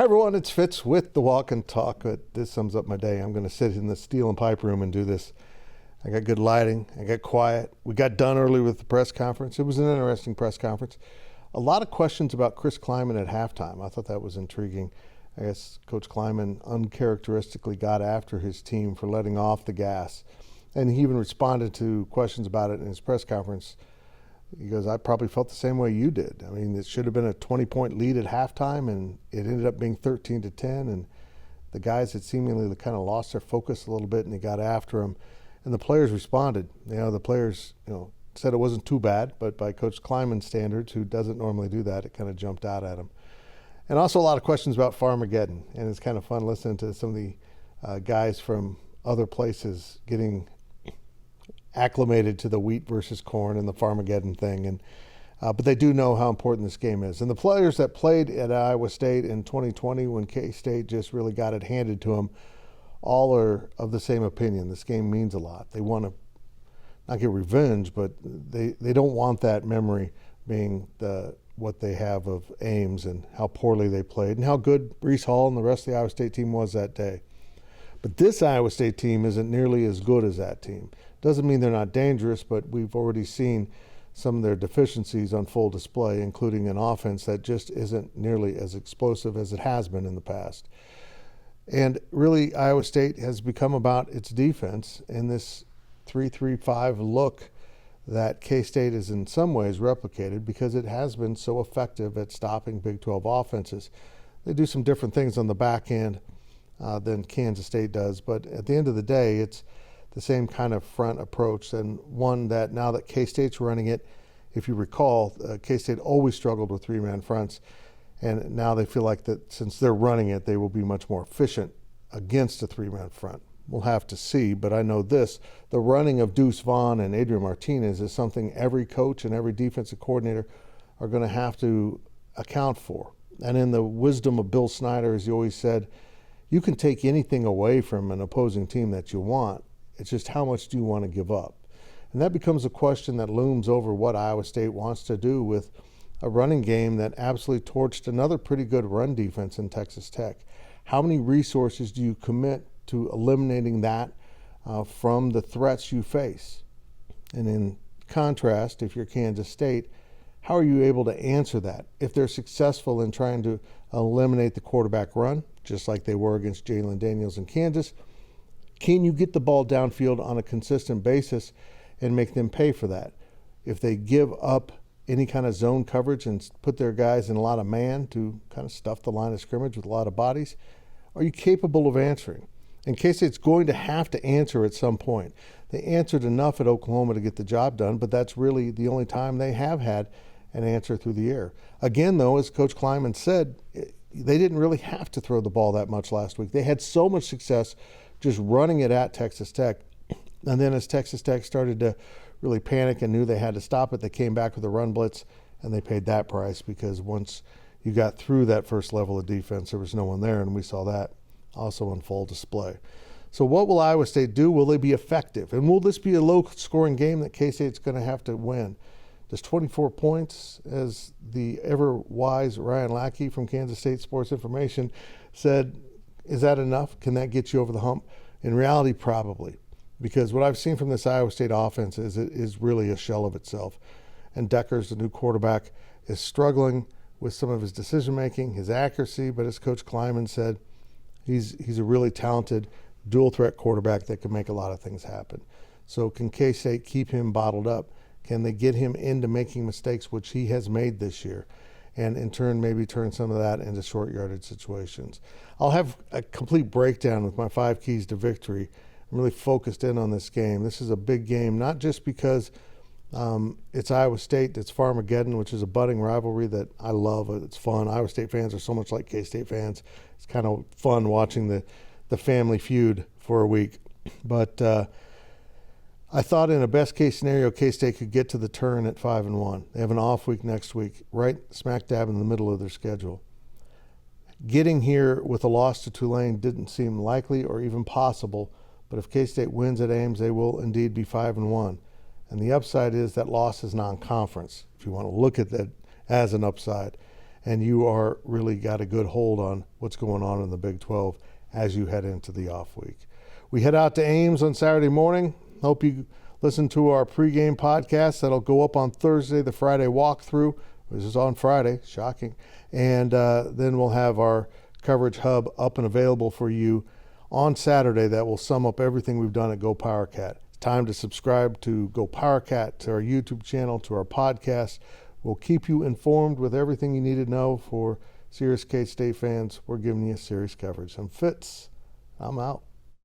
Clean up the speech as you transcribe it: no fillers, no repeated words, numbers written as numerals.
Hi everyone, it's Fitz with the Walk and Talk. This sums up my day. I'm going to sit in the steel and pipe room and do this. I got good lighting. I got quiet. We got done early with the press conference. It was an interesting press conference. A lot of questions about Chris Klieman at halftime. I thought that was intriguing. I guess Coach Klieman uncharacteristically got after his team for letting off the gas. And he even responded to questions about it in his press conference. He goes, I probably felt the same way you did. I mean, it should have been a 20-point lead at halftime, and it ended up being 13-10. And the guys had seemingly kind of lost their focus a little bit, and he got after them. And the players responded. The players, said it wasn't too bad, but by Coach Klieman's standards, who doesn't normally do that, it kind of jumped out at him. And also a lot of questions about Farmageddon. And it's kind of fun listening to some of the guys from other places getting acclimated to the wheat versus corn and the Farmageddon thing, and but they do know how important this game is. And the players that played at Iowa State in 2020 when K-State just really got it handed to them, all are of the same opinion. This game means a lot. They want to not get revenge, but they don't want that memory being what they have of Ames and how poorly they played and how good Breece Hall and the rest of the Iowa State team was that day. But this Iowa State team isn't nearly as good as that team. Doesn't mean they're not dangerous, but we've already seen some of their deficiencies on full display, including an offense that just isn't nearly as explosive as it has been in the past. And really, Iowa State has become about its defense in this 3-3-5 look that K-State is in some ways replicated because it has been so effective at stopping Big 12 offenses. They do some different things on the back end than Kansas State does, but at the end of the day, it's the same kind of front approach, and one that now that K-State's running it, if you recall, K-State always struggled with three-man fronts, and now they feel like that since they're running it, they will be much more efficient against a three-man front. We'll have to see, but I know this, the running of Deuce Vaughn and Adrian Martinez is something every coach and every defensive coordinator are going to have to account for. And in the wisdom of Bill Snyder, as he always said, you can take anything away from an opposing team that you want. It's just how much do you want to give up? And that becomes a question that looms over what Iowa State wants to do with a running game that absolutely torched another pretty good run defense in Texas Tech. How many resources do you commit to eliminating that from the threats you face? And in contrast, if you're Kansas State, how are you able to answer that? If they're successful in trying to eliminate the quarterback run, just like they were against Jalen Daniels in Kansas, can you get the ball downfield on a consistent basis and make them pay for that? If they give up any kind of zone coverage and put their guys in a lot of man to kind of stuff the line of scrimmage with a lot of bodies, are you capable of answering? In case it's going to have to answer at some point. They answered enough at Oklahoma to get the job done, but that's really the only time they have had an answer through the air. Again, though, as Coach Klieman said, they didn't really have to throw the ball that much last week. They had so much success just running it at Texas Tech. And then as Texas Tech started to really panic and knew they had to stop it, they came back with a run blitz, and they paid that price because once you got through that first level of defense, there was no one there, and we saw that also on full display. So what will Iowa State do? Will they be effective? And will this be a low-scoring game that K-State's going to have to win? Does 24 points, as the ever-wise Ryan Lackey from Kansas State Sports Information said, is that enough? Can that get you over the hump? In reality, probably. Because what I've seen from this Iowa State offense is it is really a shell of itself. And Deckers, the new quarterback, is struggling with some of his decision-making, his accuracy, but as Coach Klieman said, he's a really talented dual-threat quarterback that can make a lot of things happen. So can K-State keep him bottled up? Can they get him into making mistakes, which he has made this year? And in turn, maybe turn some of that into short yardage situations. I'll have a complete breakdown with my 5 keys to victory. I'm really focused in on this game. This is a big game, not just because it's Iowa State, it's Farmageddon, which is a budding rivalry that I love. It's fun. Iowa State fans are so much like K-State fans. It's kind of fun watching the family feud for a week. But I thought in a best-case scenario, K-State could get to the turn at 5-1. They have an off week next week, right smack dab in the middle of their schedule. Getting here with a loss to Tulane didn't seem likely or even possible, but if K-State wins at Ames, they will indeed be 5-1. And the upside is that loss is non-conference, if you want to look at that as an upside. and you are really got a good hold on what's going on in the Big 12 as you head into the off week. We head out to Ames on Saturday morning. Hope you listen to our pregame podcast. That'll go up on Thursday, the Friday walkthrough. This is on Friday, shocking. And then we'll have our coverage hub up and available for you on Saturday that will sum up everything we've done at GoPowercat. It's time to subscribe to GoPowercat, to our YouTube channel, to our podcast. We'll keep you informed with everything you need to know for serious K-State fans. We're giving you serious coverage. I'm Fitz. I'm out.